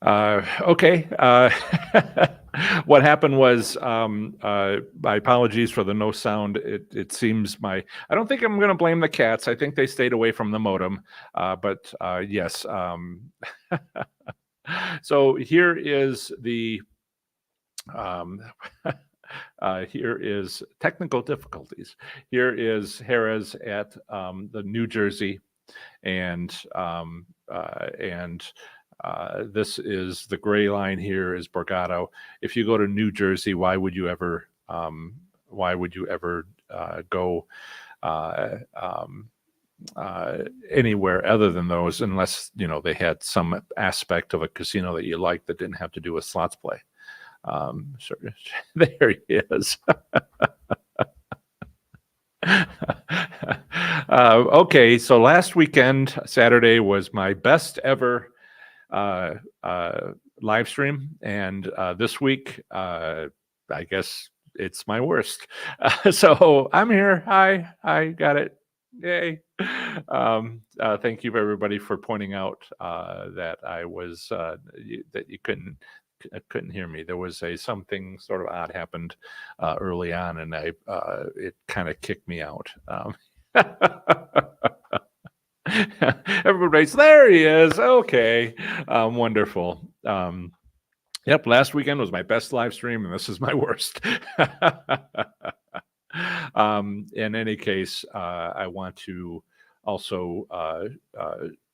Okay. What happened was, my apologies for the no sound. It seems I don't think I'm going to blame the cats. I think they stayed away from the modem. But yes. So here is um, here is technical difficulties. Here is Harrah's at the New Jersey, and this is the gray line here is Borgata. If you go to New Jersey, why would you ever go uh, um, anywhere other than those, unless they had some aspect of a casino that you liked that didn't have to do with slots play. Sure, there he is. Okay, so last weekend, Saturday, was my best ever uh, live stream, and this week, I guess it's my worst. So I'm here. Hi, I got it. Yay! Thank you, everybody, for pointing out that I was that you couldn't hear me. There was something sort of odd happened early on, and it kind of kicked me out. Everybody's there. He is. Okay, wonderful. Yep, last weekend was my best live stream, and this is my worst. In any case, I want to also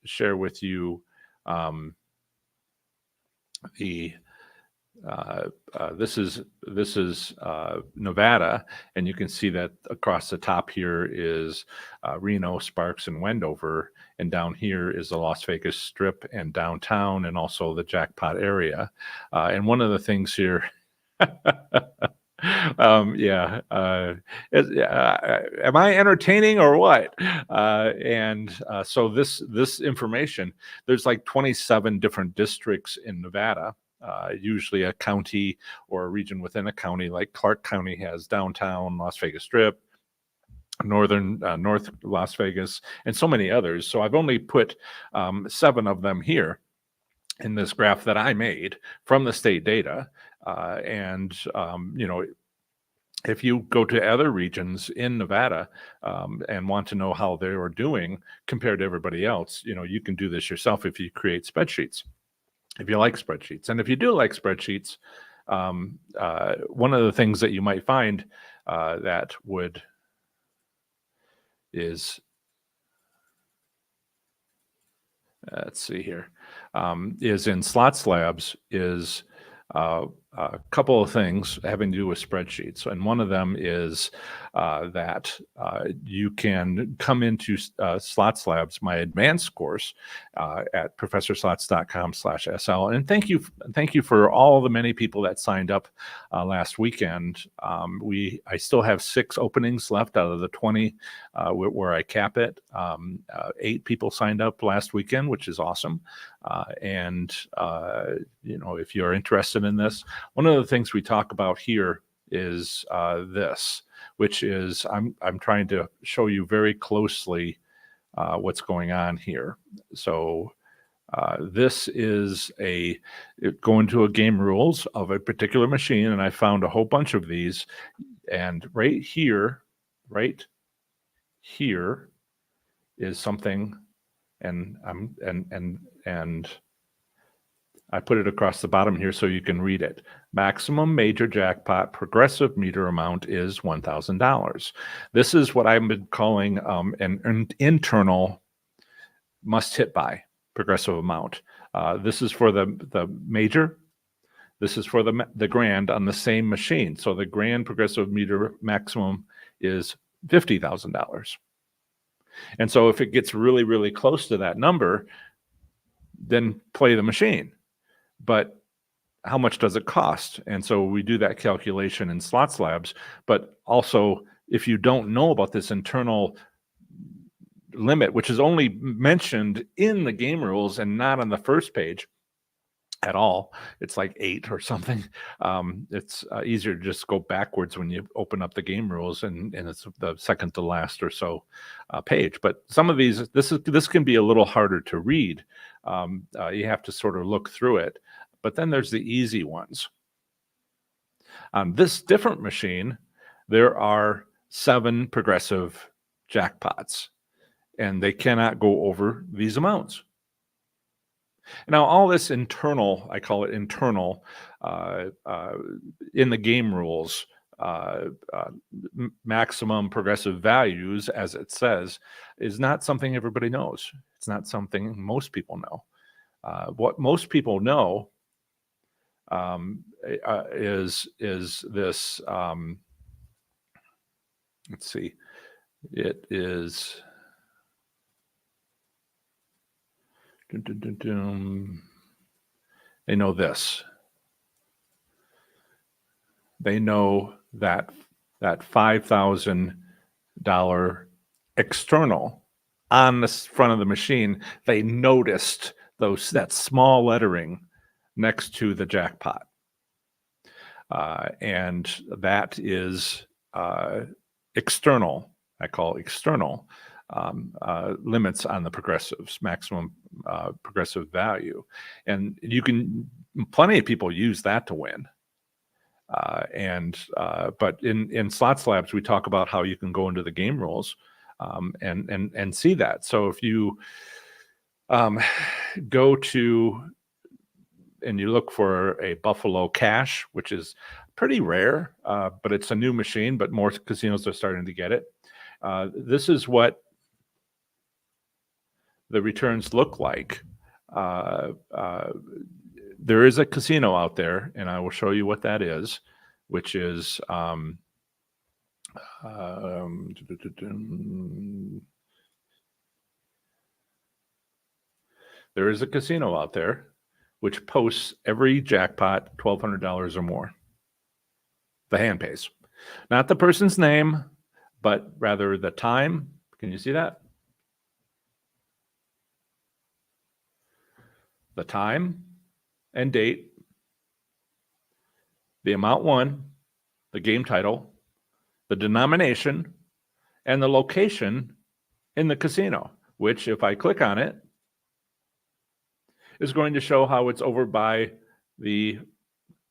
share with you the this is Nevada, and you can see that across the top here is Reno, Sparks, and Wendover, and down here is the Las Vegas Strip and downtown, and also the jackpot area. And one of the things here. Yeah. Am I entertaining or what? So this information, there's like 27 different districts in Nevada. Usually a county or a region within a county, like Clark County has downtown, Las Vegas Strip, North Las Vegas, and so many others. So I've only put 7 of them here in this graph that I made from the state data. If you go to other regions in Nevada and want to know how they are doing compared to everybody else, you can do this yourself if you create spreadsheets. If you like spreadsheets, and if you do like spreadsheets, one of the things that you might find that is, let's see here, is in Slots Labs is a couple of things having to do with spreadsheets. And one of them is that you can come into Slots Labs, my advanced course, at professorslots.com/SL. And thank you for all the many people that signed up last weekend. I still have 6 openings left out of the 20 where I cap it. 8 people signed up last weekend, which is awesome. If you're interested in this, one of the things we talk about here is this, which is I'm trying to show you very closely what's going on here. So this is going to a game rules of a particular machine, and I found a whole bunch of these, and right here is something, and I put it across the bottom here so you can read it. Maximum major jackpot progressive meter amount is $1,000. This is what I've been calling an internal must hit by progressive amount. This is for the major. This is for the grand on the same machine. So the grand progressive meter maximum is $50,000. And so if it gets really, really close to that number, then play the machine. But how much does it cost? And so we do that calculation in Slots Labs. But also, if you don't know about this internal limit, which is only mentioned in the game rules and not on the first page, at all. It's like 8 or something. It's easier to just go backwards when you open up the game rules, and it's the second to last or so page. But some of these, this can be a little harder to read. You have to sort of look through it. But then there's the easy ones. On this different machine, there are 7 progressive jackpots, and they cannot go over these amounts. Now, all this internal, I call it internal, in the game rules, maximum progressive values, as it says, is not something everybody knows. It's not something most people know. What most people know is this. Let's see. It is. They know this. They know that $5,000 external on the front of the machine. They noticed that small lettering next to the jackpot, and that is external. I call external limits on the progressives, maximum progressive value, and plenty of people use that to win. But in Slots Labs, we talk about how you can go into the game rules and see that. So if you go to and you look for a Buffalo Cash, which is pretty rare, but it's a new machine, but more casinos are starting to get it. This is what the returns look like. There is a casino out there, and I will show you what that is, which is there is a casino out there which posts every jackpot $1,200 or more. The hand pays. Not the person's name, but rather the time. Can you see that? The time and date, the amount won, the game title, the denomination, and the location in the casino, which, if I click on it, is going to show how it's over by the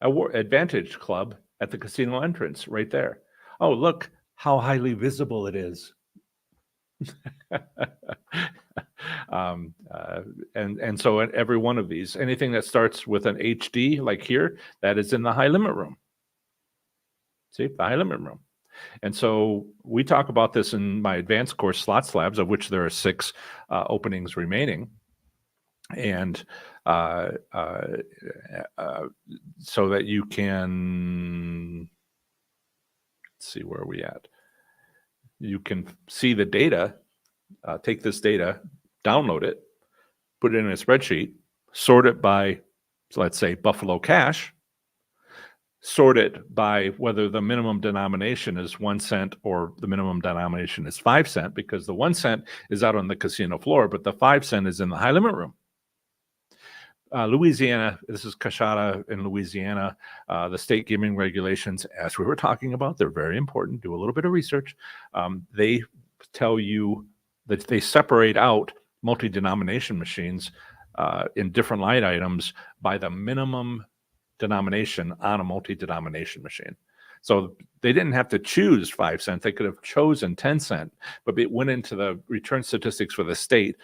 Advantage Club at the casino entrance right there. Oh, look how highly visible it is. And so at every one of these, anything that starts with an HD, like here, that is in the high limit room. See, the high limit room. And so we talk about this in my advanced course, Slots Labs, of which there are 6 openings remaining. And so that you can, let's see, where are we at? You can see the data, take this data, download it, put it in a spreadsheet, sort it by, let's say, Buffalo Cash, sort it by whether the minimum denomination is 1 cent or the minimum denomination is 5 cents, because the 1 cent is out on the casino floor, but the 5 cent is in the high limit room. Louisiana, this is Cachada in Louisiana. The state gaming regulations, as we were talking about, they're very important. Do a little bit of research. They tell you that they separate out multi-denomination machines in different line items by the minimum denomination on a multi-denomination machine. So they didn't have to choose 5 cents. They could have chosen 10 cents, but it went into the return statistics for the state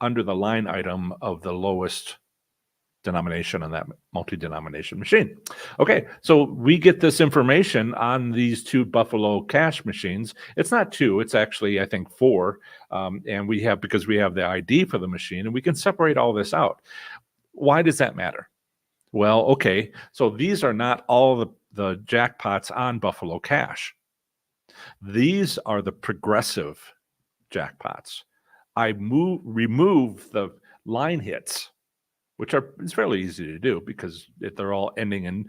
under the line item of the lowest denomination on that multi-denomination machine. Okay, so we get this information on these 2 Buffalo Cash machines. It's not 2, it's actually, I think, 4. And because we have the ID for the machine, and we can separate all this out. Why does that matter? Well, okay, so these are not all the jackpots on Buffalo Cash. These are the progressive jackpots. I remove the line hits, which it's fairly easy to do because they're all ending in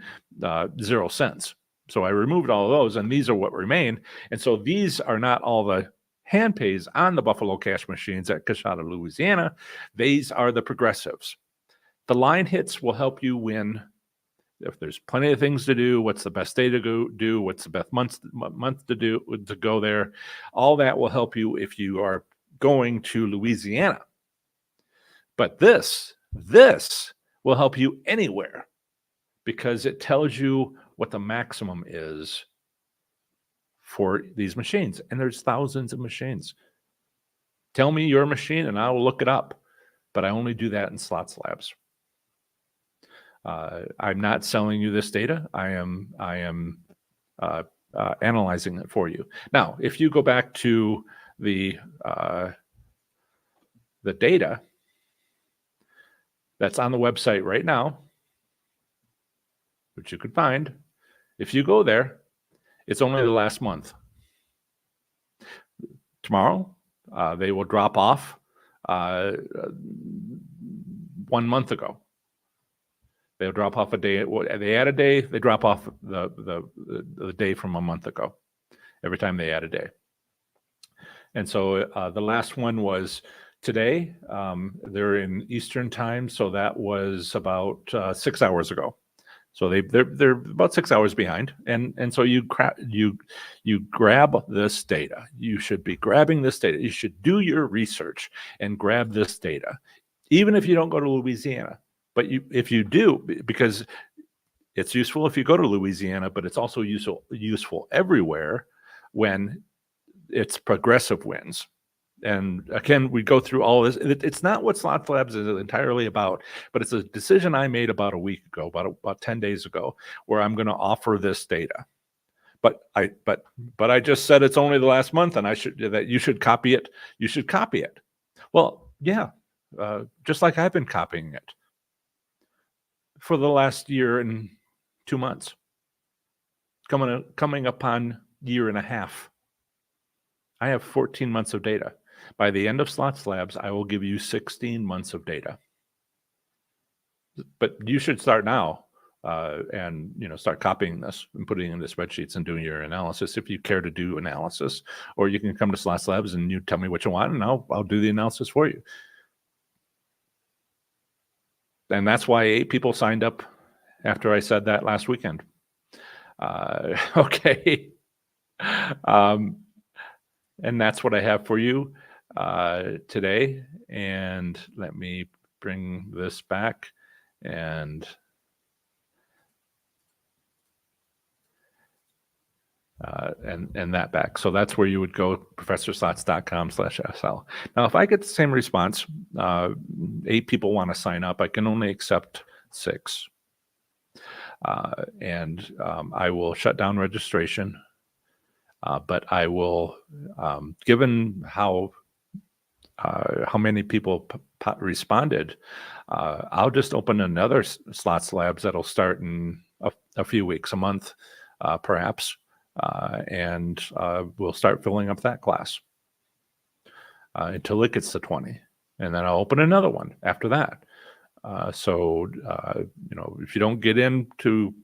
0 cents. So I removed all of those, and these are what remain. And so these are not all the hand pays on the Buffalo Cash machines at Cachada, Louisiana. These are the progressives. The line hits will help you win. If there's plenty of things to do, what's the best day to go do? What's the best month to go there? All that will help you if you are going to Louisiana. But this will help you anywhere because it tells you what the maximum is for these machines. And there's thousands of machines. Tell me your machine and I will look it up. But I only do that in Slots Labs. I'm not selling you this data. I am analyzing it for you. Now, if you go back to the data that's on the website right now, which you could find, if you go there, it's only the last month. Tomorrow, they will drop off 1 month ago. They'll drop off a day. They add a day. They drop off the day from a month ago. Every time they add a day. And so the last one was today. They're in Eastern time, so that was about 6 hours ago. So they're about 6 hours behind. And so you grab this data. You should be grabbing this data. You should do your research and grab this data, even if you don't go to Louisiana. But if you do, because it's useful if you go to Louisiana, but it's also useful everywhere when it's progressive wins. And again, we go through all this. It's not what Slots Labs is entirely about, but it's a decision I made about a week ago, about 10 days ago, where I'm going to offer this data. But I just said it's only the last month, and you should copy it. You should copy it. Well, yeah, just like I've been copying it for the last year and 2 months, coming upon year and a half. I have 14 months of data. By the end of Slots Labs, I will give you 16 months of data. But you should start now and start copying this and putting it in the spreadsheets and doing your analysis if you care to do analysis. Or you can come to Slots Labs and you tell me what you want, and I'll do the analysis for you. And that's why 8 people signed up after I said that last weekend. Okay. And that's what I have for you today. And let me bring this back and that back. So that's where you would go, professorslots.com/SL. Now, if I get the same response, 8 people want to sign up, I can only accept 6. And I will shut down registration. But I will, given how many people responded, I'll just open another Slots Labs that'll start in a few weeks, a month, perhaps, and we'll start filling up that class until it gets to 20, and then I'll open another one after that. So if you don't get into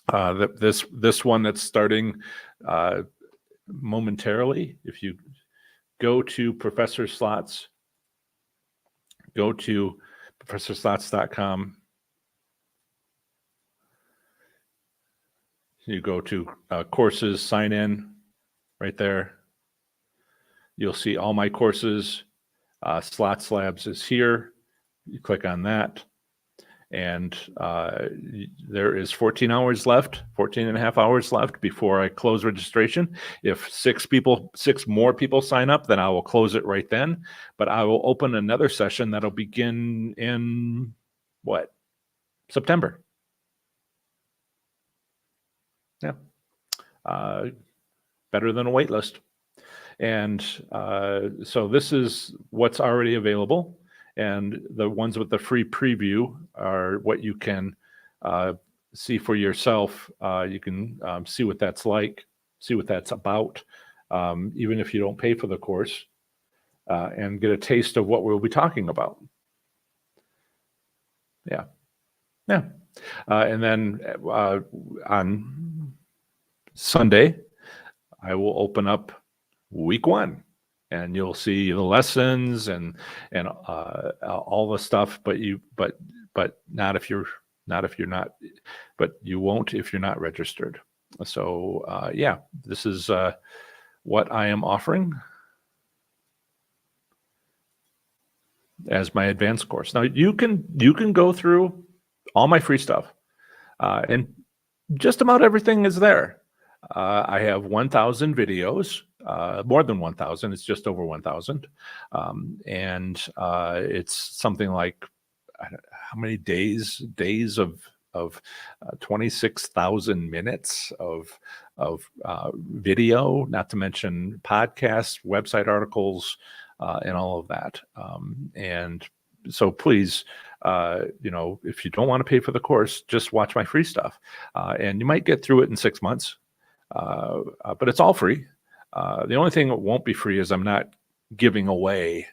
this one that's starting momentarily, if you go to Professor Slots, go to professorslots.com. You go to courses, sign in right there. You'll see all my courses. Slots Labs is here. You click on that. And there is 14 hours left, 14 and a half hours left before I close registration. If 6 more people sign up, then I will close it right then. But I will open another session that'll begin in September. Yeah. Better than a wait list. And so this is what's already available. And the ones with the free preview are what you can see for yourself. You can see what that's like, see what that's about, even if you don't pay for the course, and get a taste of what we'll be talking about. Yeah. And then on Sunday, I will open up week 1. And you'll see the lessons and all the stuff, but but not if you're not, but you won't if you're not registered. So yeah, this is what I am offering as my advanced course. Now you can go through all my free stuff, and just about everything is there. I have 1,000 videos, more than 1,000. It's just over 1,000, and it's something like how many days of 26,000 minutes of video, not to mention podcasts, website articles, and all of that. And so please, if you don't want to pay for the course, just watch my free stuff, and you might get through it in 6 months. But it's all free. The only thing that won't be free is I'm not giving away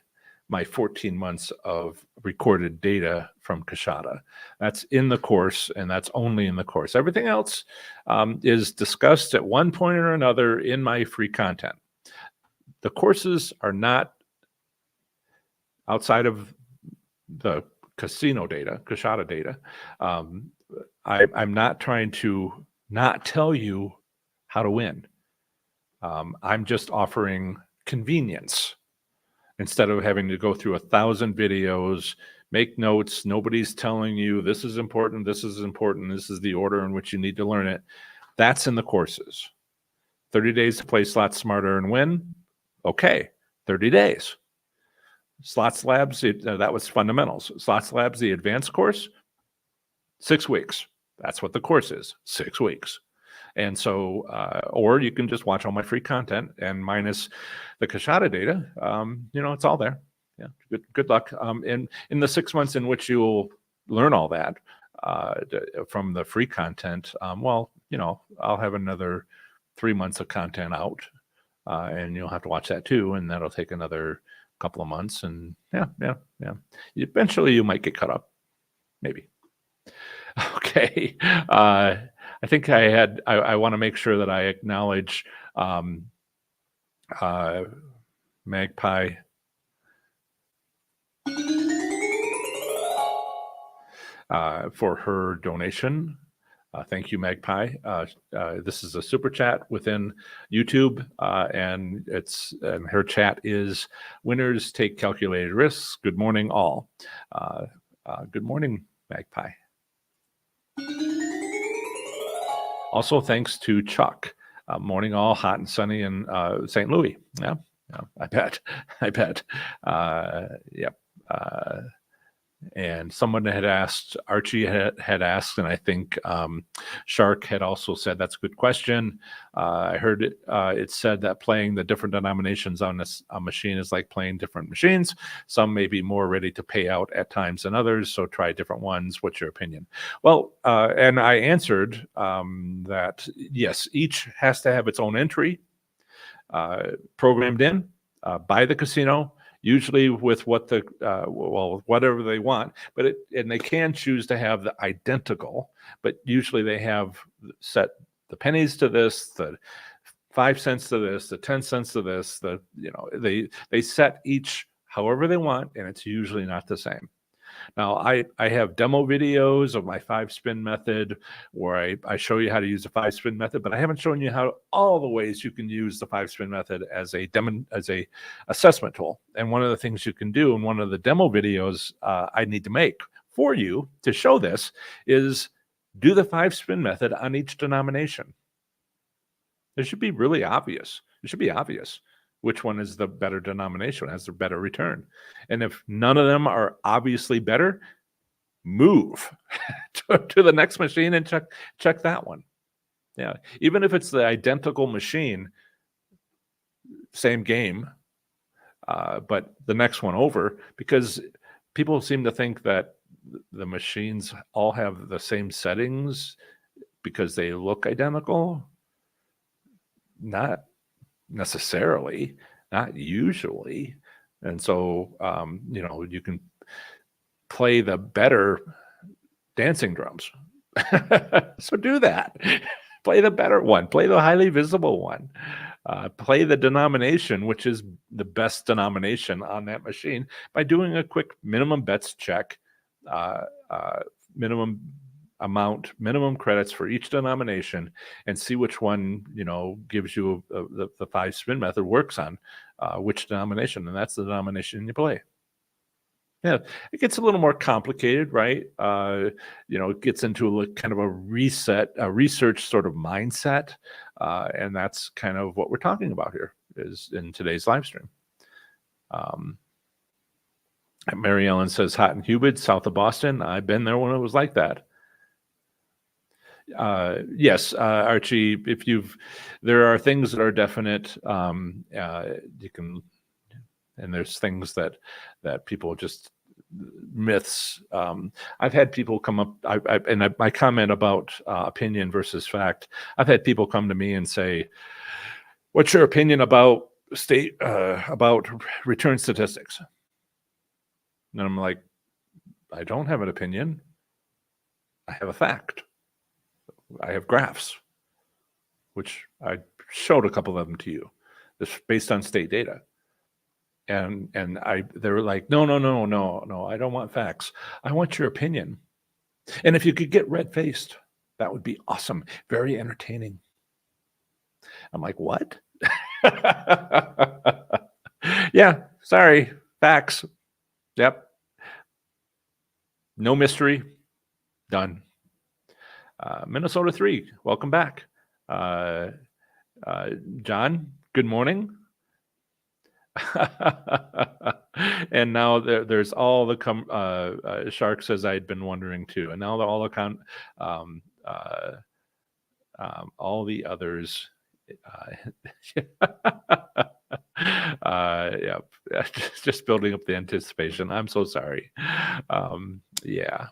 my 14 months of recorded data from Kashada. That's in the course, and that's only in the course. Everything else is discussed at one point or another in my free content. The courses are not outside of the casino data, Kashada data. I'm not trying to not tell you how to win. I'm just offering convenience. Instead of having to go through 1,000 videos, make notes, nobody's telling you this is important, this is important, this is the order in which you need to learn it. That's in the courses. 30 days to play Slots Smarter and Win. Okay, 30 days. Slots Labs, that was fundamentals. Slots Labs, the advanced course, 6 weeks. That's what the course is, 6 weeks. And so, or you can just watch all my free content and minus the Kashada data. It's all there. Yeah, good luck. In the 6 months in which you'll learn all that from the free content, I'll have another 3 months of content out, and you'll have to watch that too, and that'll take another couple of months. And yeah. Eventually, you might get caught up, maybe. Okay. I think I want to make sure that I acknowledge Magpie. For her donation. Thank you, Magpie. This is a super chat within YouTube, and her chat is "Winners take calculated risks. Good morning, all." Good morning, Magpie. Also, thanks to Chuck. Morning, all, hot and sunny in St. Louis. Yeah, I bet. Yep. And someone had asked, Archie had asked, and I think Shark had also said, that's a good question. I heard it said that playing the different denominations on a machine is like playing different machines. Some may be more ready to pay out at times than others, so try different ones. What's your opinion? Well, and I answered that, yes, each has to have its own entry programmed in by the casino, usually with whatever they want, and they can choose to have the identical, but usually they have set the pennies to this, the 5 cents to this, the 10 cents to this, they set each however they want, and it's usually not the same. Now, I have demo videos of my 5-spin method where I show you how to use the 5-spin method, but I haven't shown you all the ways you can use the 5-spin method as a assessment tool. And one of the things you can do in one of the demo videos I need to make for you to show this is do the 5-spin method on each denomination. It should be really obvious. It should be obvious which one is the better denomination, has the better return. And if none of them are obviously better, move to the next machine and check that one. Yeah, even if it's the identical machine, same game, but the next one over, because people seem to think that the machines all have the same settings because they look identical. Not necessarily, not usually. And so you can play the better dancing drums. So do that. Play the better one, play the highly visible one, play the denomination which is the best denomination on that machine by doing a quick minimum bets check minimum credits for each denomination, and see which one gives you the 5 spin method works on which denomination, and that's the denomination you play. Yeah, it gets a little more complicated, right? It gets into kind of a research sort of mindset, and that's kind of what we're talking about here is in today's live stream. Mary Ellen says, hot and humid south of Boston. I've been there when it was like that. Yes, Archie, there are things that are definite. You can, and there's things that people just myths. I've had people come up, my comment about opinion versus fact. I've had people come to me and say, "What's your opinion about about return statistics?" And I'm like, I don't have an opinion. I have a fact. I have graphs, which I showed a couple of them to you. This based on state data. And they were like, no, I don't want facts. I want your opinion. And if you could get red-faced, that would be awesome. Very entertaining. I'm like, what? Yeah, sorry. Facts. Yep. No mystery. Done. Minnesota 3, welcome back. John, good morning. And now there's all the sharks, as I'd been wondering too, and now all the others. Yeah, just building up the anticipation. I'm so sorry. Yeah.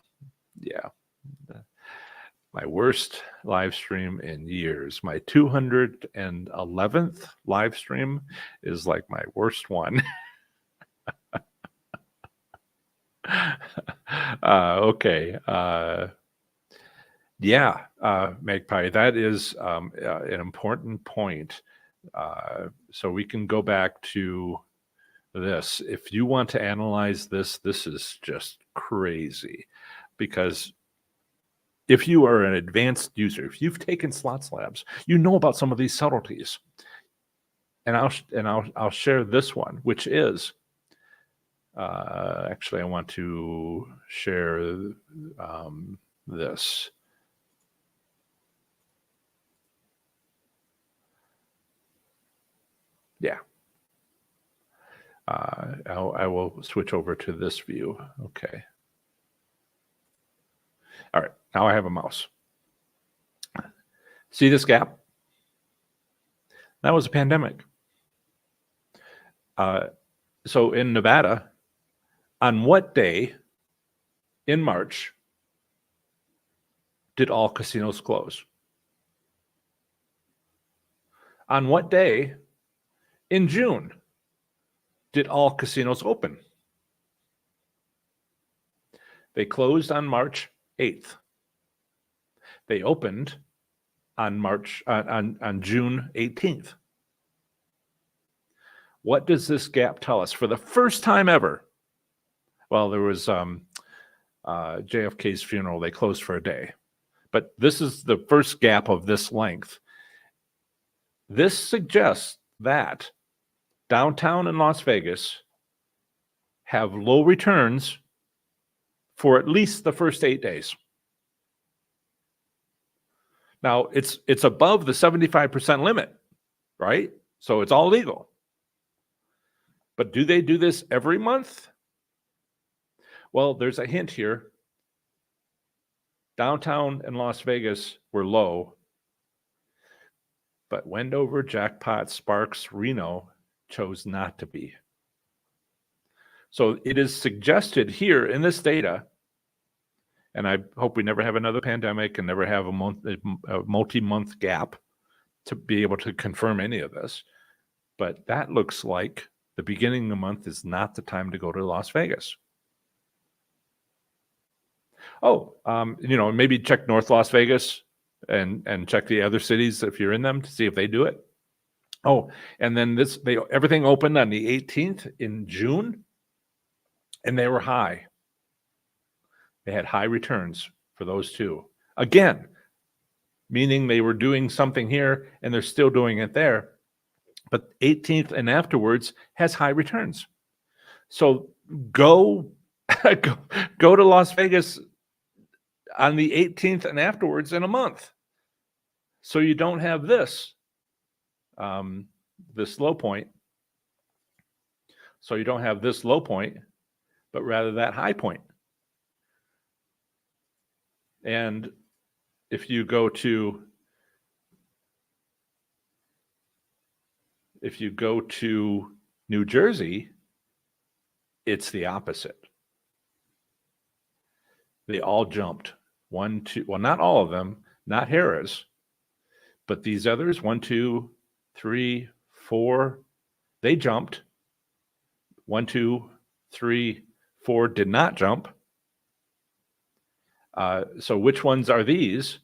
My worst live stream in years. My 211th live stream is like my worst one. Okay. Yeah, Magpie, that is an important point. So we can go back to this. If you want to analyze this is just crazy, because if you are an advanced user, if you've taken Slots Labs, you know about some of these subtleties. And I'll share this one, which is actually I want to share this. Yeah. I will switch over to this view. Okay. All right. Now I have a mouse. See this gap? That was a pandemic. So in Nevada, on what day in March did all casinos close? On what day in June did all casinos open? They closed on March 8th. They opened on June 18th. What does this gap tell us? For the first time ever, well, there was JFK's funeral. They closed for a day. But this is the first gap of this length. This suggests that downtown and Las Vegas have low returns for at least the first 8 days. Now, it's above the 75% limit, right? So it's all legal. But do they do this every month? Well, there's a hint here. Downtown and Las Vegas were low, but Wendover, Jackpot, Sparks, Reno chose not to be. So it is suggested here in this data, and I hope we never have another pandemic and never have a multi-month gap to be able to confirm any of this. But that looks like the beginning of the month is not the time to go to Las Vegas. Oh, maybe check North Las Vegas and check the other cities if you're in them to see if they do it. Oh, and then everything opened on the 18th in June, and they were high. They had high returns for those two. Again, meaning they were doing something here and they're still doing it there. But 18th and afterwards has high returns. So go go to Las Vegas on the 18th and afterwards in a month. So you don't have this this low point. So you don't have this low point, but rather that high point. And if you go to New Jersey, it's the opposite. They all jumped. 1, 2, well, not all of them, not Harrah's, but these others, 1, 2, 3, 4, they jumped. 1, 2, 3, 4 did not jump. So which ones are these?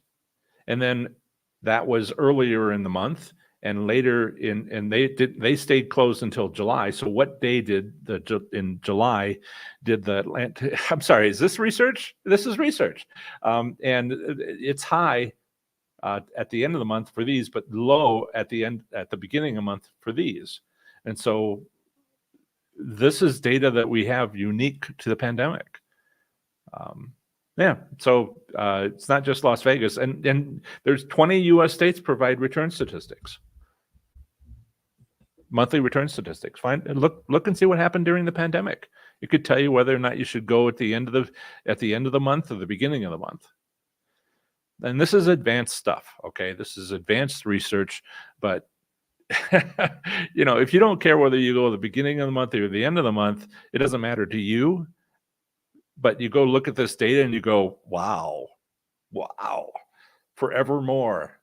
And then that was earlier in the month, and later they stayed closed until July. So what day in July did the I'm sorry, is this research? This is research. And it's high at the end of the month for these, but low at the beginning of the month for these. And so this is data that we have unique to the pandemic. Yeah, so it's not just Las Vegas, and there's 20 U.S. states provide return statistics, monthly return statistics. Look and see what happened during the pandemic. It could tell you whether or not you should go at the end of the month or the beginning of the month. And this is advanced stuff. Okay, this is advanced research, but if you don't care whether you go at the beginning of the month or the end of the month, it doesn't matter to you. But you go look at this data and you go, wow, forevermore,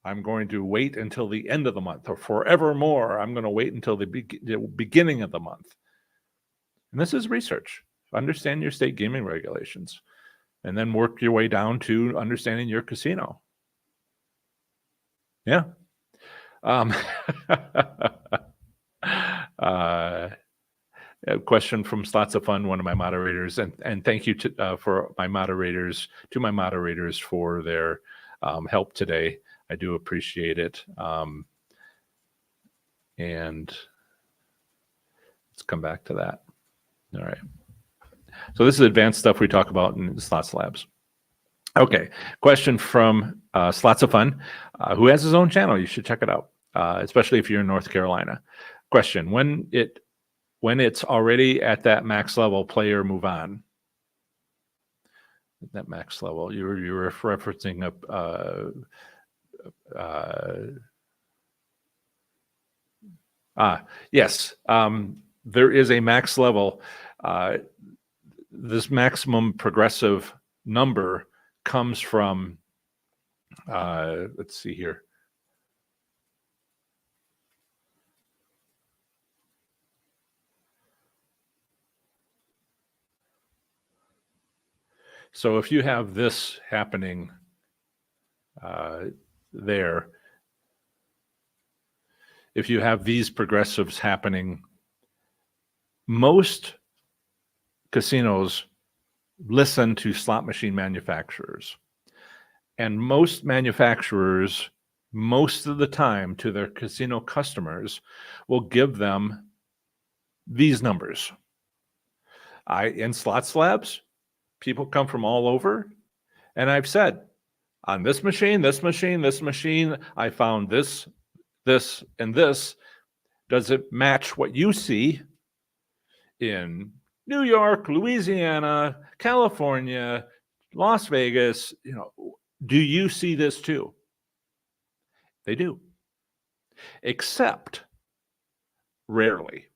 I'm going to wait until the end of the month, or forevermore, I'm going to wait until the beginning of the month. And this is research. Understand your state gaming regulations, and then work your way down to understanding your casino. Yeah. A question from Slots of Fun, one of my moderators, and thank you to my moderators for their help today. I do appreciate it. And let's come back to that. All right. So this is advanced stuff we talk about in Slots Labs. Okay. Question from Slots of Fun, who has his own channel. You should check it out, especially if you're in North Carolina. Question: when it's already at that max level, play or move on. That max level, you're referencing yes. There is a max level. This maximum progressive number comes from, let's see here. So if you have this happening there, if you have these progressives happening, most casinos listen to slot machine manufacturers. And most manufacturers, most of the time, to their casino customers, will give them these numbers. In Slots Labs, people come from all over, and I've said, on this machine, I found this, and this. Does it match what you see in New York, Louisiana, California, Las Vegas? Do you see this too? They do. Except rarely.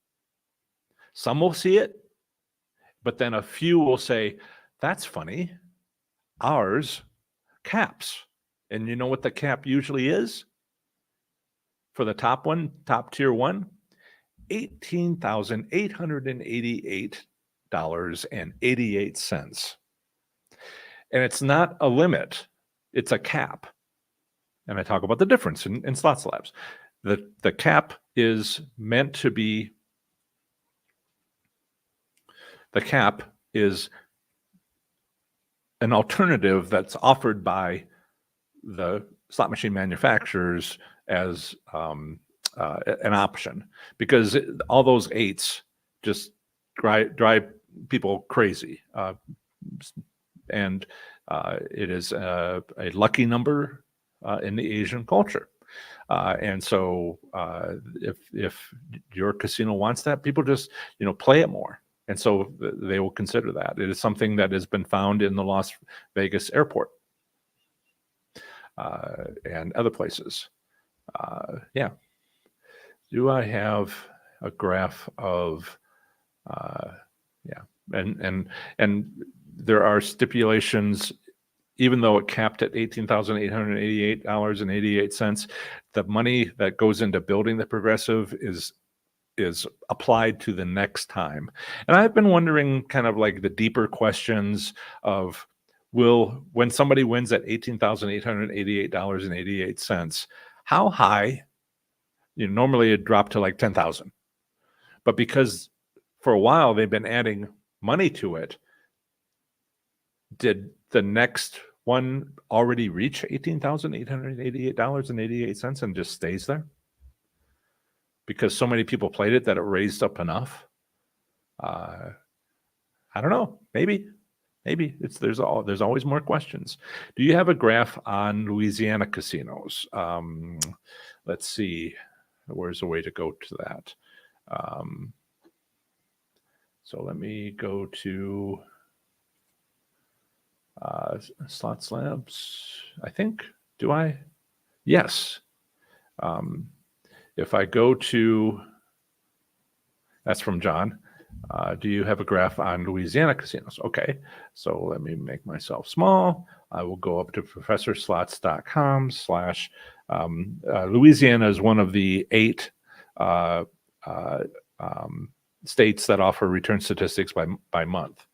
Some will see it, but then a few will say, that's funny. Ours caps. And you know what the cap usually is? For the top tier one, $18,888.88. And it's not a limit, it's a cap. And I talk about the difference in Slots Labs. The cap is meant to be, the cap is an alternative that's offered by the slot machine manufacturers as an option, because all those eights just drive people crazy. And it is a lucky number in the Asian culture. And so if your casino wants that, people just, play it more. And so they will consider that. It is something that has been found in the Las Vegas airport and other places. Yeah. Do I have a graph of, yeah. And there are stipulations, even though it capped at $18,888.88, the money that goes into building the progressive is applied to the next time. And I've been wondering kind of like the deeper questions of, when somebody wins at $18,888.88, how high? Normally it dropped to like 10,000, but because for a while they've been adding money to it, did the next one already reach $18,888.88 and just stays there because so many people played it that it raised up enough? I don't know. Maybe there's always more questions. Do you have a graph on Louisiana casinos? Let's see. Where's a way to go to that? So let me go to Slots Labs, I think. Do I? Yes. If I go to, that's from John. Do you have a graph on Louisiana casinos? Okay. So let me make myself small. I will go up to professorslots.com/ Louisiana is one of the 8 states that offer return statistics by month.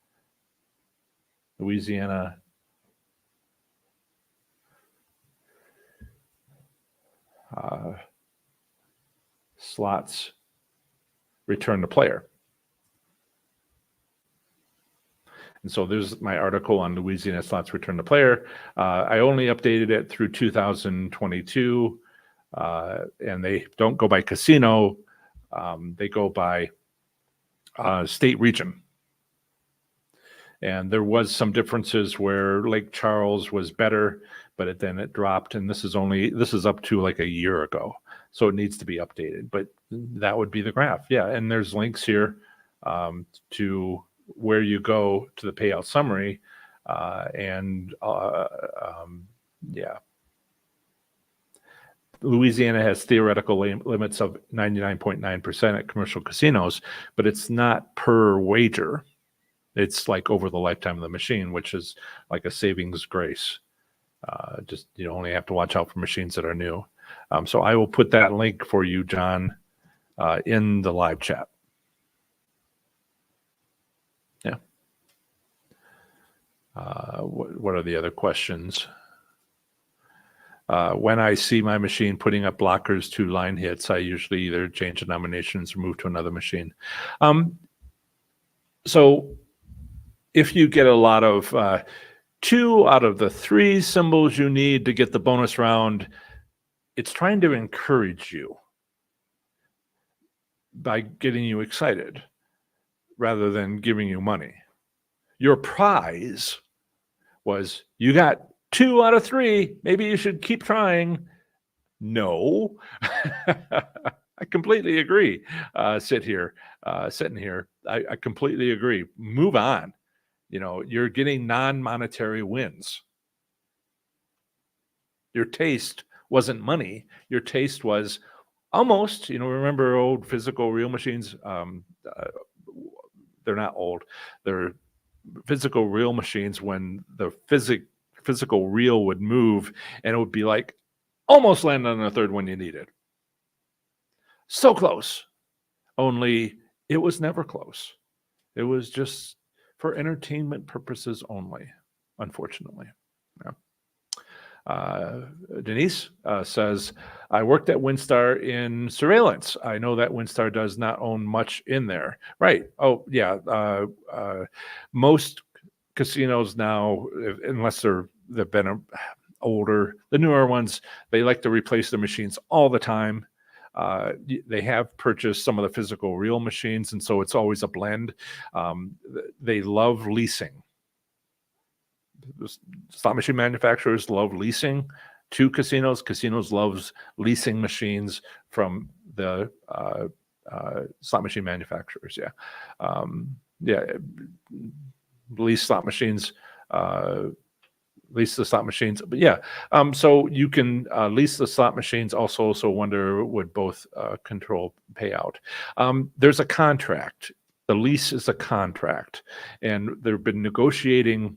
Louisiana slots return to player. And so there's my article on Louisiana slots return to player. I only updated it through 2022, and they don't go by casino. They go by state region. And there was some differences where Lake Charles was better, but then it dropped. And this is up to like a year ago. So it needs to be updated, but that would be the graph. Yeah. And there's links here to where you go to the payout summary. Yeah. Louisiana has theoretical limits of 99.9% at commercial casinos, but it's not per wager. It's like over the lifetime of the machine, which is like a savings grace. Just you only have to watch out for machines that are new. So I will put that link for you, John, in the live chat. Yeah. What are the other questions? When I see my machine putting up blockers to line hits, I usually either change the nominations or move to another machine. So if you get a lot of 2 out of the 3 symbols you need to get the bonus round, it's trying to encourage you by getting you excited rather than giving you money. Your prize was you got 2 out of 3. Maybe you should keep trying. No, I completely agree. Sitting here, I completely agree. Move on. You're getting non-monetary wins. Your taste wasn't money. Your taste was almost, remember old physical reel machines? They're not old. They're physical reel machines when the physical reel would move and it would be like almost land on the third one you needed. So close. Only it was never close. It was just for entertainment purposes only, unfortunately. Yeah. Denise says, I worked at WinStar in surveillance. I know that WinStar does not own much in there. Right. Oh, yeah. Most casinos now, unless they've been older, the newer ones, they like to replace the machines all the time. They have purchased some of the physical real machines, and so it's always a blend. They love leasing. Slot machine manufacturers love leasing to casinos. Casinos loves leasing machines from the slot machine manufacturers. Yeah, lease slot machines. Lease the slot machines, but yeah. So you can lease the slot machines. Also wonder would both control payout. There's a contract. The lease is a contract, and they've been negotiating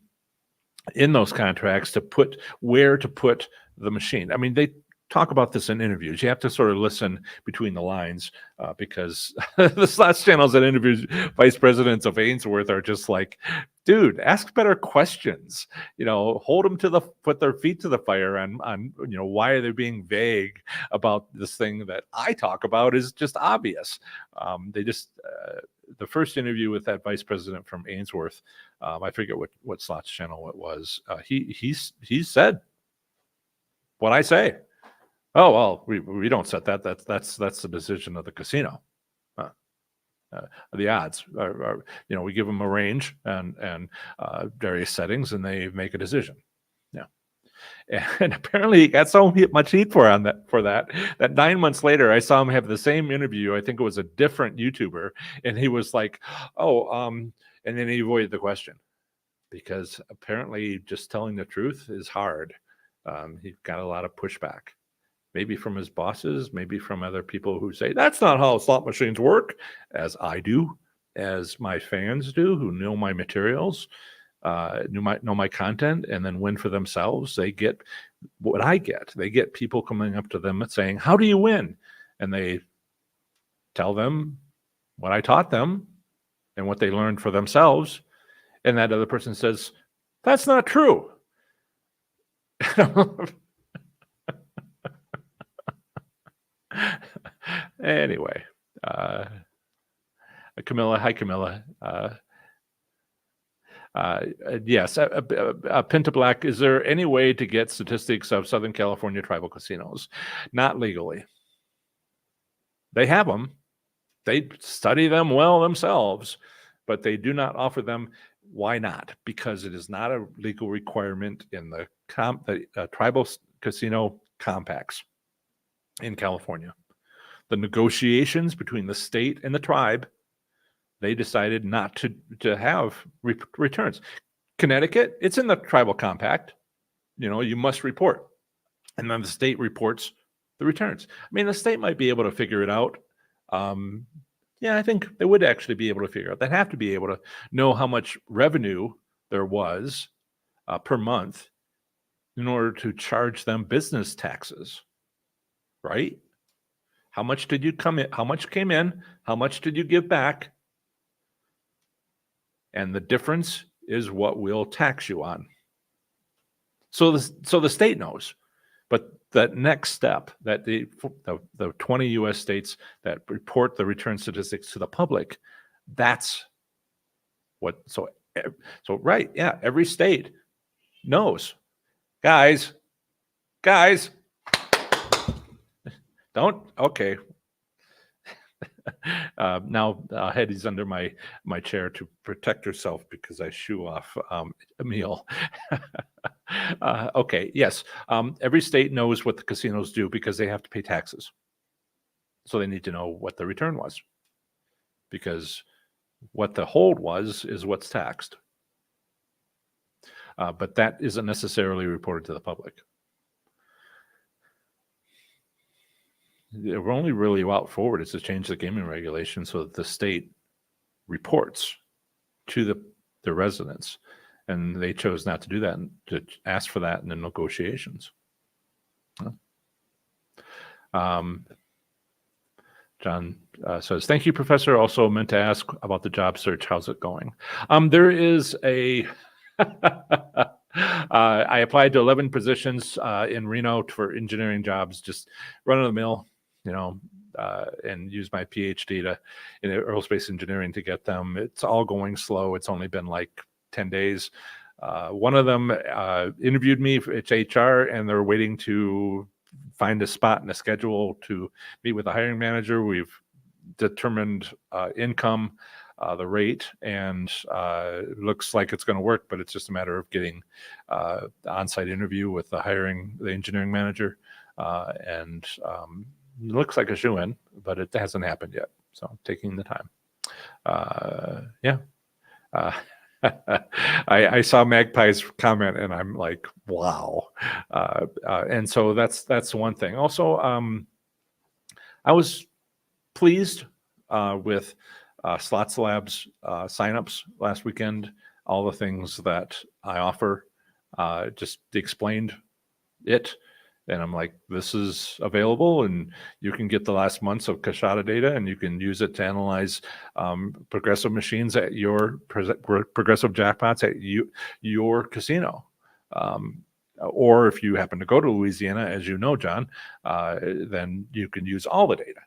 in those contracts to put where to put the machine. I mean, they talk about this in interviews. You have to sort of listen between the lines because the Slots channels that interviews vice presidents of Ainsworth are just like, dude, ask better questions. Hold them put their feet to the fire on why are they being vague about this thing that I talk about is just obvious. They just the first interview with that vice president from Ainsworth, I forget what Slots channel it was. He said what I say. Oh, well, we don't set that. That's the decision of the casino. The odds are we give them a range and various settings, and they make a decision. Yeah, and apparently he got so much heat for that 9 months later, I saw him have the same interview. I think it was a different YouTuber, and he was like, and then he avoided the question because apparently just telling the truth is hard. He got a lot of pushback. Maybe from his bosses, maybe from other people who say, that's not how slot machines work, as I do, as my fans do, who know my materials, know my content, and then win for themselves. They get what I get. They get people coming up to them and saying, how do you win? And they tell them what I taught them and what they learned for themselves. And that other person says, that's not true. Anyway, Camilla, hi Camilla. Yes, Pinta Black, is there any way to get statistics of Southern California tribal casinos? Not legally. They have them. They study them well themselves, but they do not offer them. Why not? Because it is not a legal requirement in the tribal casino compacts in California. The negotiations between the state and the tribe, they decided not to have returns. Connecticut, it's in the tribal compact. You must report. And then the state reports the returns. I mean, the state might be able to figure it out. Yeah, I think they would actually be able to figure out. They'd have to be able to know how much revenue there was per month in order to charge them business taxes, right? How much did you come in? How much came in? How much did you give back? And the difference is what we'll tax you on. So the state knows, but that next step, that the 20 U.S. states that report the return statistics to the public, that's what. So right, yeah, every state knows, guys, don't. Okay. Now Hetty's under my chair to protect herself because I shoo off Emil. Okay, yes. Every state knows what the casinos do because they have to pay taxes. So they need to know what the return was, because what the hold was is what's taxed. But that isn't necessarily reported to the public. The only really route forward is to change the gaming regulation so that the state reports to the residents, and they chose not to do that and to ask for that in the negotiations. John says, thank you, Professor. Also meant to ask about the job search. How's it going? There is a I applied to 11 positions in Reno for engineering jobs, just run of the mill, and use my PhD in aerospace engineering to get them. It's all going slow. It's only been like 10 days. One of them interviewed me. It's HR, and they're waiting to find a spot in a schedule to meet with the hiring manager. We've determined income, the rate, and it looks like it's going to work, but it's just a matter of getting the on-site interview with the engineering manager. And it looks like a shoo-in, but it hasn't happened yet. So I'm taking the time. Yeah. I saw Magpie's comment and I'm like, wow. And so that's one thing. Also, I was pleased with Slots Labs signups last weekend. All the things that I offer, just explained it. And I'm like, this is available, and you can get the last months of Kashada data, and you can use it to analyze progressive machines at your progressive jackpots at your casino. Or if you happen to go to Louisiana, as you know, John, then you can use all the data.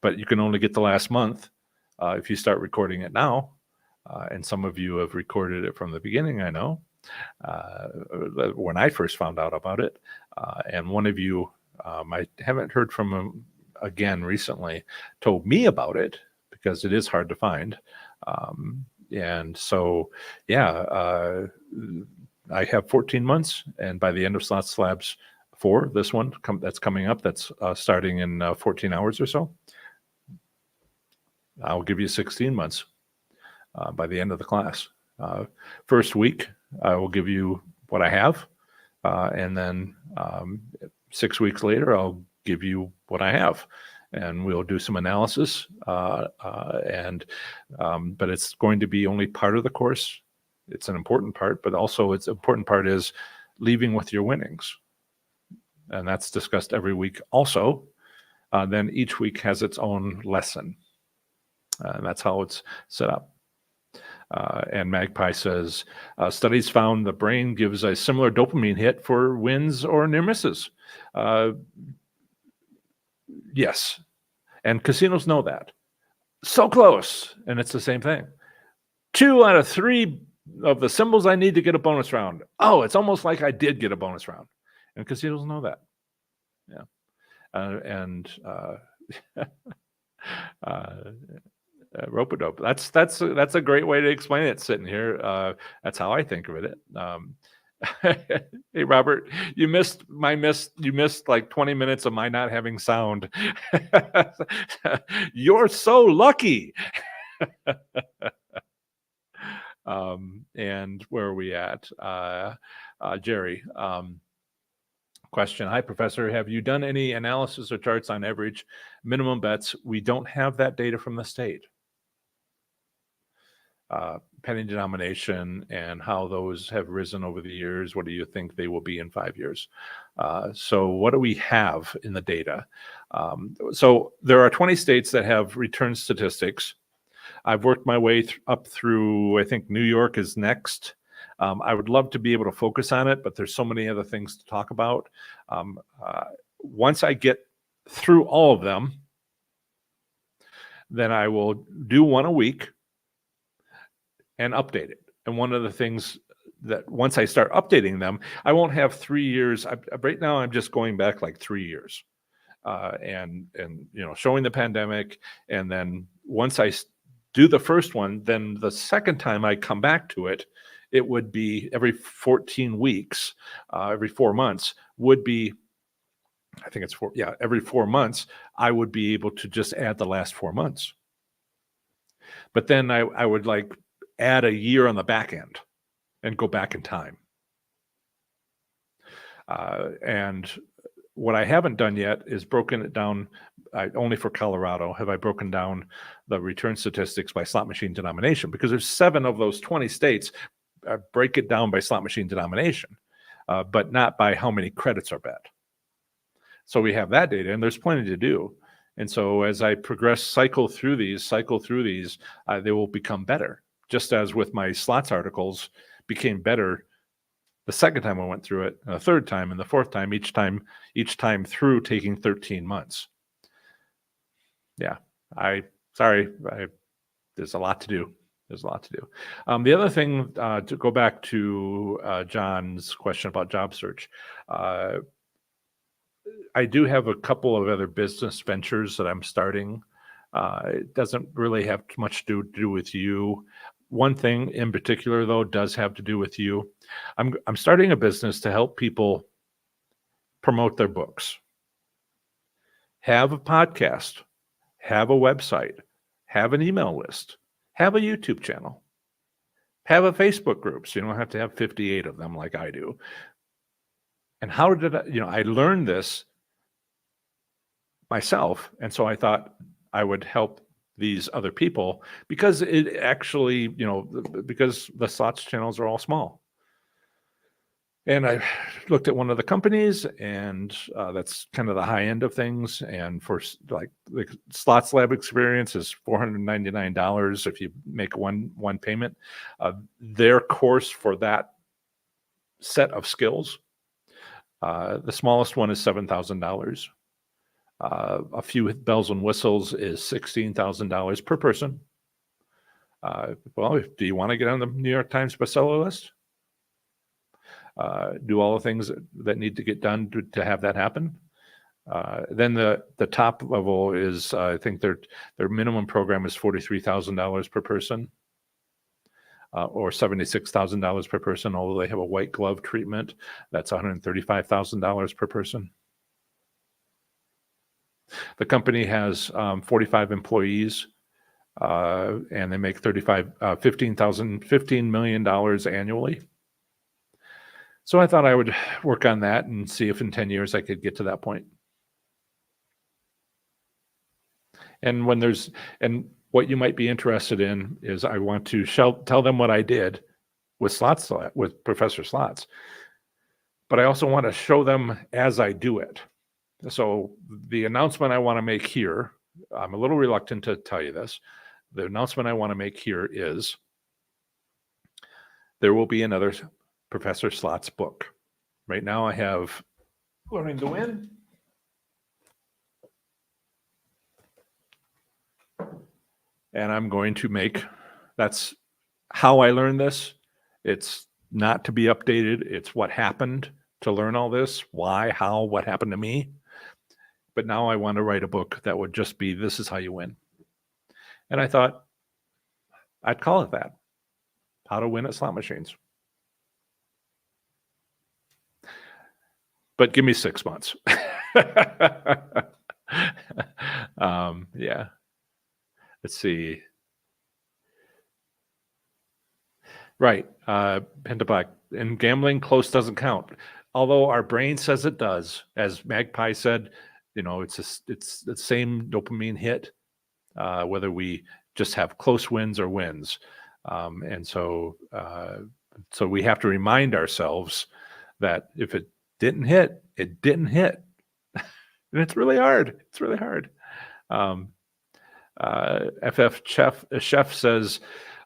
But you can only get the last month if you start recording it now. And some of you have recorded it from the beginning, I know. When I first found out about it, and one of you, I haven't heard from him again recently, told me about it because it is hard to find. And so, yeah, I have 14 months, and by the end of Slots Labs 4, this one that's coming up, that's starting in 14 hours or so, I'll give you 16 months by the end of the class. First week, I will give you what I have, and then 6 weeks later, I'll give you what I have, and we'll do some analysis. But it's going to be only part of the course. It's an important part, but also its important part is leaving with your winnings, and that's discussed every week. Also, then each week has its own lesson, and that's how it's set up. And Magpie says, studies found the brain gives a similar dopamine hit for wins or near misses. Yes. And casinos know that. So close. And it's the same thing. 2 out of 3 of the symbols I need to get a bonus round. Oh, it's almost like I did get a bonus round. And casinos know that. Yeah. Rope-a-dope. That's a great way to explain it sitting here. That's how I think of it. Hey, Robert, you missed like 20 minutes of my not having sound. You're so lucky. And where are we at? Jerry, question. Hi, Professor. Have you done any analysis or charts on average minimum bets? We don't have that data from the state. Penny denomination and how those have risen over the years. What do you think they will be in 5 years? So what do we have in the data? So there are 20 states that have return statistics. I've worked my way up through, I think New York is next. I would love to be able to focus on it, but there's so many other things to talk about. Once I get through all of them, then I will do one a week and update it. And one of the things that once I start updating them, I won't have 3 years. Right now, I'm just going back like 3 years, and showing the pandemic. And then once I do the first one, then the second time I come back to it, it would be every 14 weeks, every 4 months would be. I think it's every 4 months, I would be able to just add the last 4 months. But then I would like add a year on the back end and go back in time. And what I haven't done yet is broken it down. Only for Colorado have I broken down the return statistics by slot machine denomination, because there's 7 of those 20 states break it down by slot machine denomination, but not by how many credits are bet. So we have that data, and there's plenty to do. And so as I cycle through these, they will become better. Just as with my slots articles became better the second time I went through it, and the third time, and the fourth time, each time through taking 13 months. Yeah, there's a lot to do. There's a lot to do. The other thing, to go back to John's question about job search, uh, I do have a couple of other business ventures that I'm starting. It doesn't really have much to do with you. One thing in particular, though, does have to do with you. I'm starting a business to help people promote their books. Have a podcast, have a website, have an email list, have a YouTube channel, have a Facebook group, so you don't have to have 58 of them like I do. And how did I learned this myself, and so I thought I would help these other people because it actually, because the slots channels are all small. And I looked at one of the companies, and that's kind of the high end of things. And for like the Slots Lab experience is $499 if you make one payment. Their course for that set of skills, the smallest one is $7,000. A few bells and whistles is $16,000 per person. Well, do you want to get on the New York Times bestseller list? Do all the things that need to get done to have that happen? Then the top level is, I think their minimum program is $43,000 per person, or $76,000 per person, although they have a white glove treatment. That's $135,000 per person. The company has 45 employees, and they make $15 million annually. So I thought I would work on that and see if in 10 years I could get to that point. And what you might be interested in is I want to tell them what I did with with Professor Slots, but I also want to show them as I do it. So the announcement I want to make here, I'm a little reluctant to tell you this. The announcement I want to make here is there will be another Professor Slots book. Right now I have Learning to Win. And I'm going to that's how I learned this. It's not to be updated. It's what happened to learn all this, why, how, what happened to me. But now I want to write a book that would just be, this is how you win. And I thought I'd call it that, How to Win at Slot Machines. But give me 6 months. Yeah. Let's see. Right. Pentablack. In gambling, close doesn't count. Although our brain says it does. As Magpie said, it's the same dopamine hit, whether we just have close wins or wins. And so we have to remind ourselves that if it didn't hit, it didn't hit. And it's really hard. It's really hard. FF Chef says,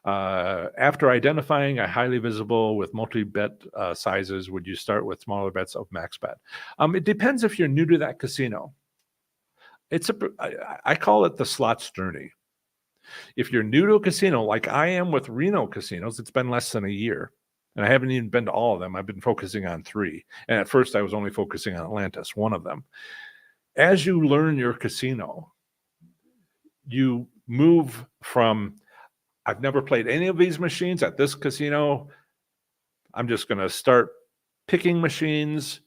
after identifying a highly visible with multi-bet sizes, would you start with smaller bets of max bet? It depends if you're new to that casino. I call it the slots journey. If you're new to a casino, like I am with Reno casinos, it's been less than a year. And I haven't even been to all of them. I've been focusing on 3. And at first I was only focusing on Atlantis, one of them. As you learn your casino, you move from, I've never played any of these machines at this casino. I'm just going to start picking machines,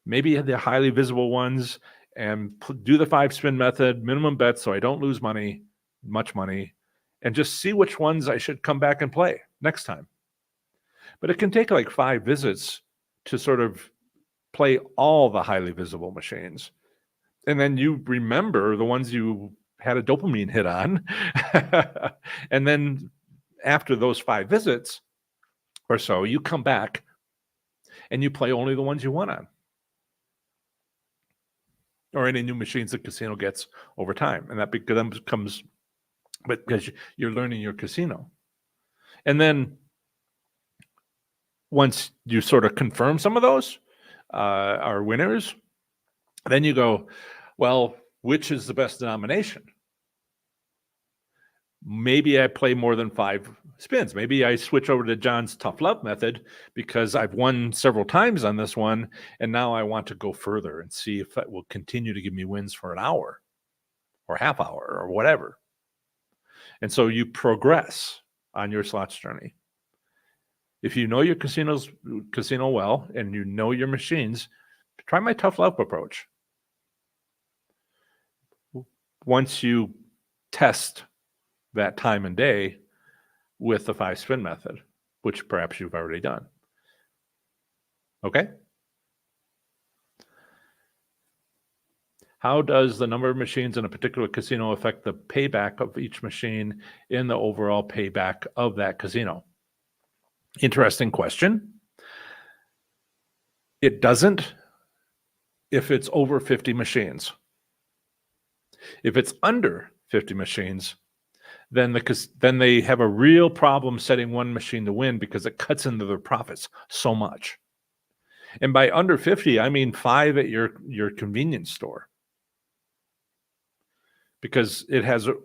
maybe the highly visible ones, and do the 5-spin method, minimum bet, so I don't lose much money, and just see which ones I should come back and play next time. But it can take like 5 visits to sort of play all the highly visible machines. And then you remember the ones you had a dopamine hit on. And then after those 5 visits or so, you come back and you play only the ones you won on, or any new machines the casino gets over time. And that becomes because you're learning your casino. And then once you sort of confirm some of those are winners, then you go, well, which is the best denomination? Maybe I play more than 5 spins. Maybe I switch over to John's tough love method because I've won several times on this one, and now I want to go further and see if it will continue to give me wins for an hour or half hour or whatever. And so you progress on your slots journey. If you know your casino well and you know your machines, try my tough love approach. Once you test that time and day with the 5 spin method, which perhaps you've already done. Okay? How does the number of machines in a particular casino affect the payback of each machine in the overall payback of that casino? Interesting question. It doesn't if it's over 50 machines. If it's under 50 machines, then they have a real problem setting one machine to win because it cuts into their profits so much. And by under 50, I mean 5 at your convenience store, because it has an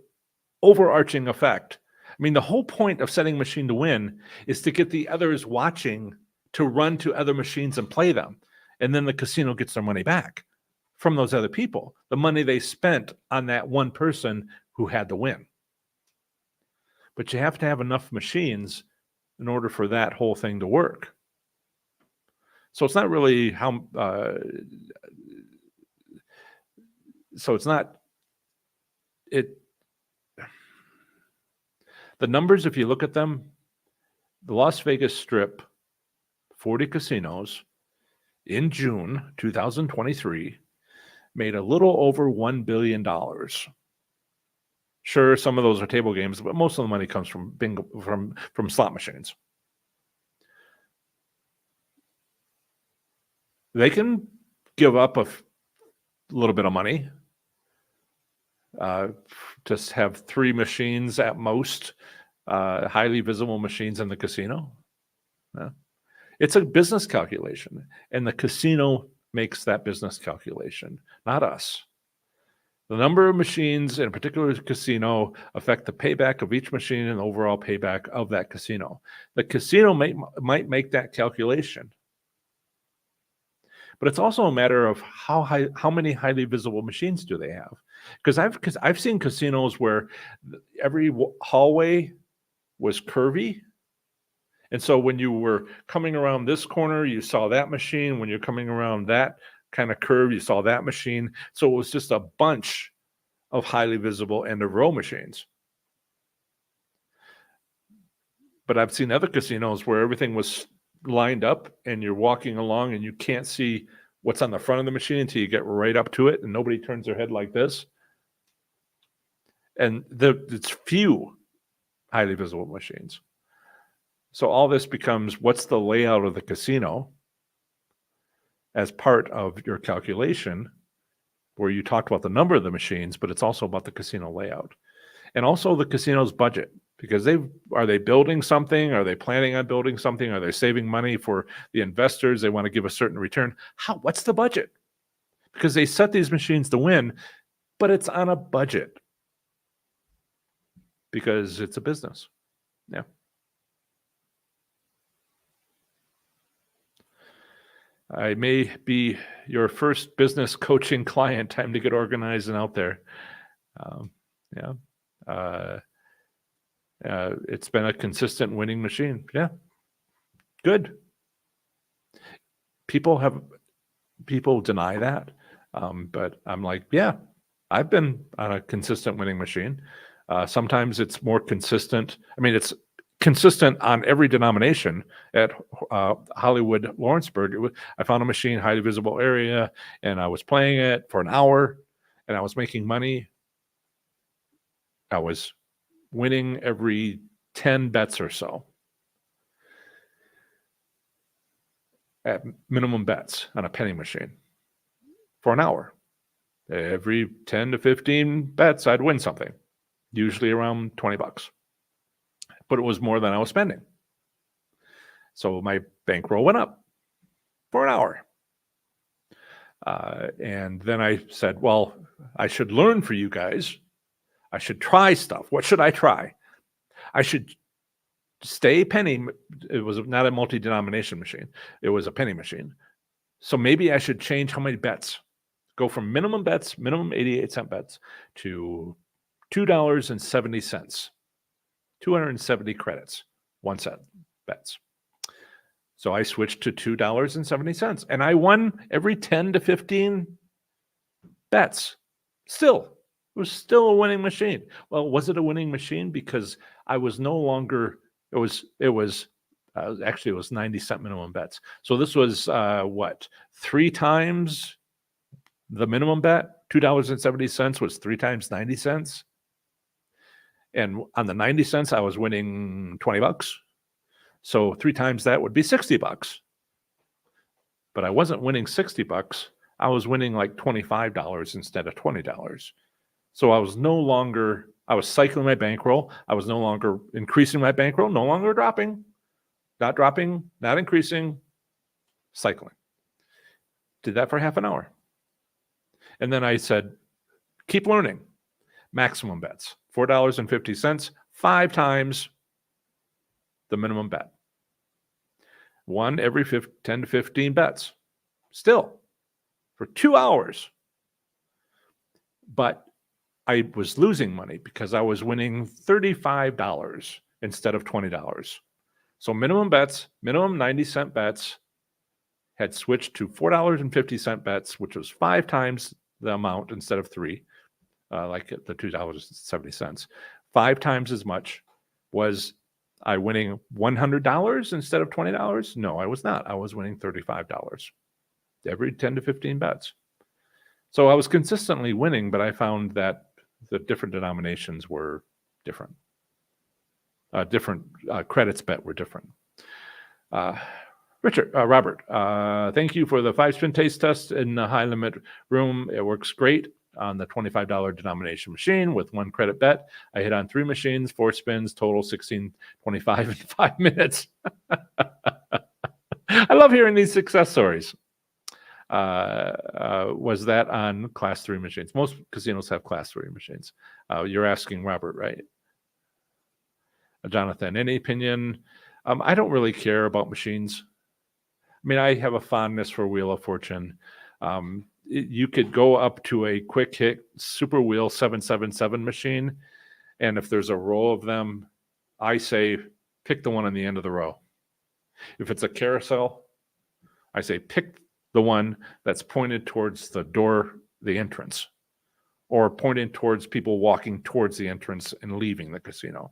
overarching effect. I mean, the whole point of setting machine to win is to get the others watching to run to other machines and play them. And then the casino gets their money back from those other people, the money they spent on that one person who had the win. But you have to have enough machines in order for that whole thing to work. So it's not really how, so it's not, the numbers, if you look at them, the Las Vegas Strip, 40 casinos in June 2023 made a little over $1 billion. Sure, some of those are table games, but most of the money comes from bingo, from slot machines. They can give up a little bit of money to have 3 machines at most, highly visible machines in the casino. Yeah. It's a business calculation, and the casino makes that business calculation, not us. The number of machines in a particular casino affect the payback of each machine and the overall payback of that casino. The casino might make that calculation, but it's also a matter of how many highly visible machines do they have. Because I've seen casinos where every hallway was curvy, and so when you were coming around this corner, you saw that machine. When you're coming around that kind of curve, you saw that machine. So it was just a bunch of highly visible end of row machines. But I've seen other casinos where everything was lined up and you're walking along and you can't see what's on the front of the machine until you get right up to it and nobody turns their head like this. And it's few highly visible machines. So all this becomes, what's the layout of the casino as part of your calculation, where you talked about the number of the machines, but it's also about the casino layout. And also the casino's budget, because are they building something? Are they planning on building something? Are they saving money for the investors? They want to give a certain return. What's the budget? Because they set these machines to win, but it's on a budget because it's a business. Yeah. I may be your first business coaching client. Time to get organized and out there. It's been a consistent winning machine. Yeah, good. People deny that, but I'm like, yeah, I've been on a consistent winning machine. Sometimes it's more consistent. I mean, it's consistent on every denomination. At Hollywood Lawrenceburg, I found a machine, highly visible area, and I was playing it for an hour, and I was making money. I was winning every 10 bets or so at minimum bets on a penny machine for an hour. Every 10 to 15 bets, I'd win something, usually around $20. But it was more than I was spending. So my bankroll went up for an hour. And then I said, well, I should learn for you guys. I should try stuff. What should I try? I should stay penny. It was not a multi-denomination machine. It was a penny machine. So maybe I should change how many bets. Go from minimum 88-cent bets, to $2.70, 270 credits, 1 cent bets. So I switched to $2.70, and I won every 10 to 15 bets. Still, it was still a winning machine. Well, was it a winning machine? Because I was no longer, it was 90-cent minimum bets. So this was what, 3 times the minimum bet? $2.70 was 3 times 90 cents. And on the 90 cents, I was winning $20. So 3 times that would be $60. But I wasn't winning $60. I was winning like $25 instead of $20. So I was cycling my bankroll. I was no longer increasing my bankroll, no longer dropping, not increasing, cycling. Did that for half an hour. And then I said, keep learning. Maximum bets, $4.50, 5 times the minimum bet. 1 every 10 to 15 bets. Still, for 2 hours. But I was losing money because I was winning $35 instead of $20. So minimum 90-cent bets had switched to $4.50 bets, which was 5 times the amount instead of 3, like the $2.70. 5 times as much. Was I winning $100 instead of $20? No, I was not. I was winning $35 every 10 to 15 bets. So I was consistently winning, but I found that the different denominations were different. Credits bet were different. Robert, thank you for the 5-spin taste test in the high limit room. It works great on the $25 denomination machine with 1 credit bet. I hit on 3 machines, 4 spins, total $16.25 in 5 minutes. I love hearing these success stories. Was that on class 3 machines? Most casinos have class 3 machines. You're asking Robert, right? Jonathan, any opinion? I don't really care about machines. I mean, I have a fondness for Wheel of Fortune. You could go up to a quick hit Super Wheel 777 machine, and if there's a row of them, I say pick the one on the end of the row. If it's a carousel, I say pick the one that's pointed towards the door, the entrance, or pointing towards people walking towards the entrance and leaving the casino.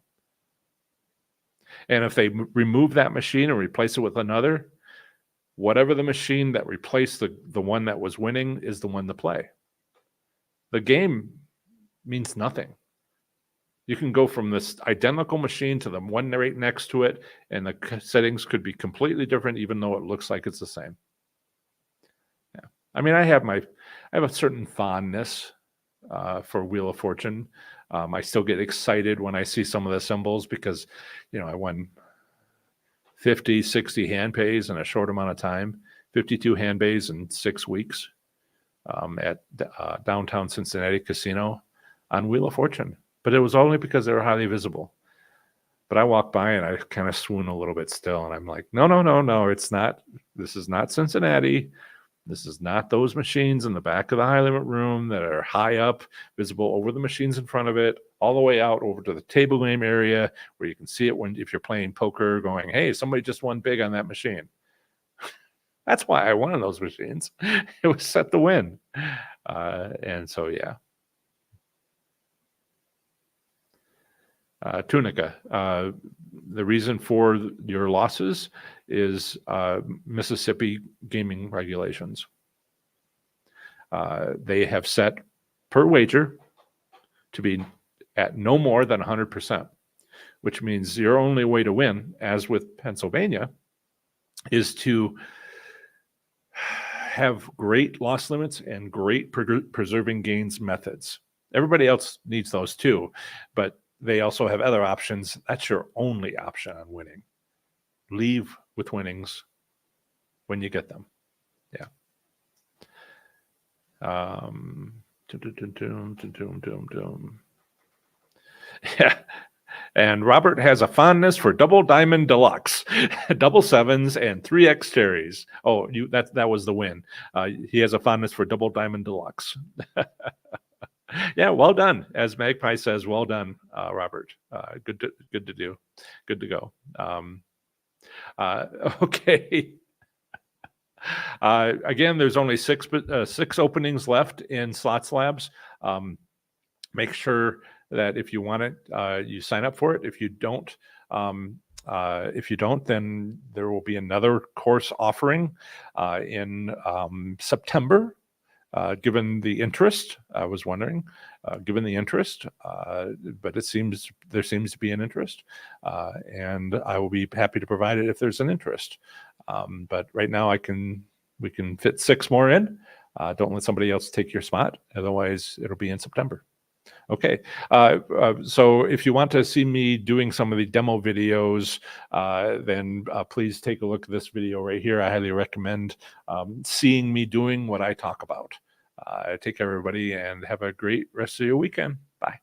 And if they remove that machine and replace it with another, whatever the machine that replaced the one that was winning is the one to play. The game means nothing. You can go from this identical machine to the one right next to it, and the settings could be completely different, even though it looks like it's the same. Yeah, I mean, I have a certain fondness for Wheel of Fortune. I still get excited when I see some of the symbols because, I won 50, 60 hand pays in a short amount of time, 52 hand pays in 6 weeks at downtown Cincinnati Casino on Wheel of Fortune. But it was only because they were highly visible. But I walk by and I kind of swoon a little bit still. And I'm like, no, it's not. This is not Cincinnati. This is not those machines in the back of the high limit room that are high up, visible over the machines in front of it, all the way out over to the table game area where you can see it if you're playing poker going, hey, somebody just won big on that machine. That's why I won on those machines. It was set to win. And so, yeah. Tunica, the reason for your losses is Mississippi gaming regulations. They have set per wager to be at no more than 100%, which means your only way to win, as with Pennsylvania, is to have great loss limits and great preserving gains methods. Everybody else needs those too, but they also have other options. That's your only option on winning. Leave with winnings when you get them. Yeah. Yeah. And Robert has a fondness for double diamond deluxe, double sevens, and 3X cherries. Oh, that was the win. He has a fondness for double diamond deluxe. Yeah, well done. As Magpie says, well done, Robert. Good to do. Good to go. Uh, okay. Again, there's only six openings left in Slots Labs. Make sure that if you want it, you sign up for it. Um, if you don't, then there will be another course offering in September. Given the interest, I was wondering, given the interest, but there seems to be an interest, and I will be happy to provide it if there's an interest. But right now, we can fit 6 more in. Don't let somebody else take your spot. Otherwise, it'll be in September. Okay, so if you want to see me doing some of the demo videos, then please take a look at this video right here. I highly recommend seeing me doing what I talk about. Take care, everybody, and have a great rest of your weekend. Bye.